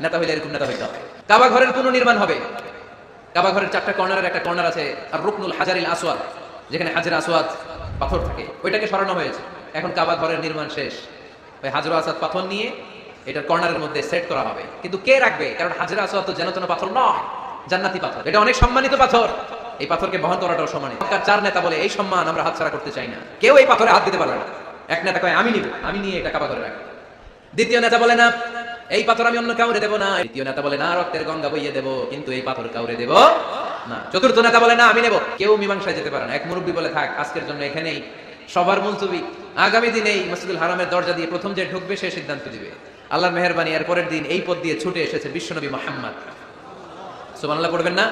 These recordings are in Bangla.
নেতা হইলে এরকম নেতা হইতে হবে। কাবা ঘরের পুনর্নির্মাণ হবে। কাবা ঘরের 4টা কর্নারের একটা কর্নার আছে আর রুকনুল হাজারিল আসওয়াদ, যেখানে হাজরে আসওয়াদ পাথর থাকে, ওইটাকে সরানো হয়েছে। এখন কাবা ঘরের নির্মাণ শেষ, ওই হাজরে আসওয়াদ পাথর নিয়ে এটার কর্নারের মধ্যে সেট করা হবে। কিন্তু কে রাখবে? কারণ হাজরে আসওয়াদ তো যেন তেন পাথর নয়, জান্নাতি পাথর, এটা অনেক সম্মানিত পাথর। এই পাথরকে বহন করাটাও সম্মানিত। 4 নেতা বলে এই সম্মান আমরা হাতছাড়া করতে চাই না, কেউ এই পাথরে হাত দিতে পারবে না। এক নেতা কয় আমি নিব, আমি নিয়ে এটা কাবা ঘরে রাখবো। দ্বিতীয় নেতা বলে না, এই পাথর আমি অন্য কাউরে দেব না। তৃতীয় নেতা বলে না, রক্তের গঙ্গা বইয়ে দেব, কিন্তু এই পাথর কাউরে দেব না। চতুর্থ নেতা বলে না, আমি নেব। কেউ মীমাংসায় যেতে পারে না। এক মুরব্বী বলে থাক, আজকের জন্য এখানেই সবার মুলতবি, আগামী দিনে এই মসজিদুল হারামের দরজা দিয়ে প্রথম যে ঢুকবে সে সিদ্ধান্ত দিবে। আল্লাহর মেহেরবানি, এর পরের দিন এই পথ দিয়ে ছুটে এসেছে বিশ্বনবী মুহাম্মদ। সুবহানাল্লাহ পড়বেন না?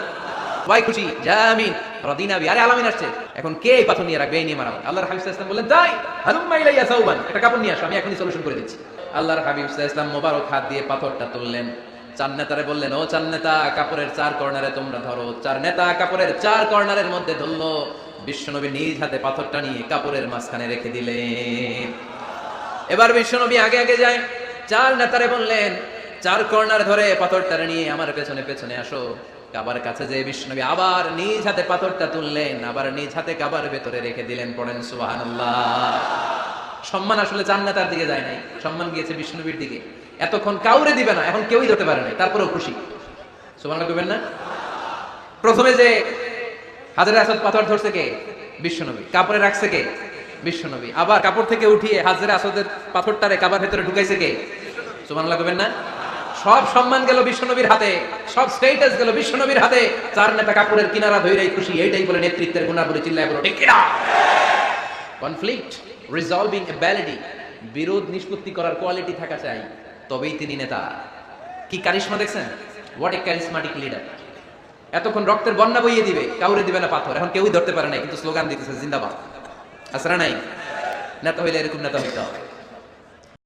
ওয়াই খুশি জামিন রাদিনা বি, আরে আলামিন আসছে। এখন কে এই পাথর নিয়ে রাখবে? এই নিয়ে মারামারি। আল্লাহর হাবিব সাল্লাল্লাহু আলাইহি ওয়াসাল্লাম বললেন, তাই হালুম্মা ইলাইয়া সাউবান, একটা কাপড় নিয়ে আসো, আমি এখনই সলিউশন করে দিচ্ছি। আল্লাহর হাবিব সাল্লাল্লাহু আলাইহি ওয়াসাল্লাম মোবারক হাত দিয়ে পাথরটা তুললেন। 4 নেতারে বললেন, ও 4 নেতা, কাপড়ের 4 কর্নারে তোমরা ধরো। 4 নেতা কাপড়ের 4 কর্নারের মধ্যে ধরলো। বিশ্বনবী নিজ হাতে পাথরটা নিয়ে কাপড়ের মাঝখানে রেখে দিলেন। এবার বিশ্বনবী আগে আগে যায়। 4 নেতারে বললেন, 4 কর্নার ধরে পাথরটা নিয়ে আমার পেছনে পেছনে আসো। কাবার কাছে যে বিশ্বনবী আবার নিজ হাতে পাথরটা তুললেন, আবার নিজ হাতে কাবার ভেতরে রেখে দিলেন। পড়েন সুবহানাল্লাহ। সম্মান আসলে 4 নেতার দিকে যায় নাই, সম্মান গিয়েছে বিশ্বনবীর দিকে। এতক্ষণ কাউরে দিবে না, এখন কেউই ধরতে পারে নাই, তারপরেও খুশি। সুবহানাল্লাহ কইবেন না? প্রথমে যে হাজরে আসওয়াদ পাথর ধরছে কে? বিশ্বনবী। কাপড়ে রাখছে কে? বিশ্বনবী। আবার কাপড় থেকে উঠিয়ে হাজরে আসওয়াদের পাথরটারে কাবার ভেতরে ঢুকাইছে কে? সুবহানাল্লাহ কইবেন না? সব সম্মান গেল বিশ্বনবীর হাতে, সব স্টেটাস গেল বিশ্বনবীর হাতে। 4 নেতা কাপড়ের কিনারা ধইরাই খুশি। এইটাই বলে নেতৃত্বের গুণাবলী। চিল্লায় বলো ঠিক কিনা? কনফ্লিক্ট রিজলভিং এবিলিটি, বিরোধ নিষ্পত্তি করার কোয়ালিটি থাকা চাই, তবেই তিনি নেতা। কি কারিশমা দেখছেন? What a charismatic leader. এতক্ষণ রক্তের বন্যা বইয়ে দিবে, কাউরে দিবে না পাথর। এখন কেউই ধরতে পারে না, কিন্তু স্লোগান দিতেছে জিন্দাবাদ। আসরা নাই? নেতা হইলে এরকম নেতা হইতে হবে।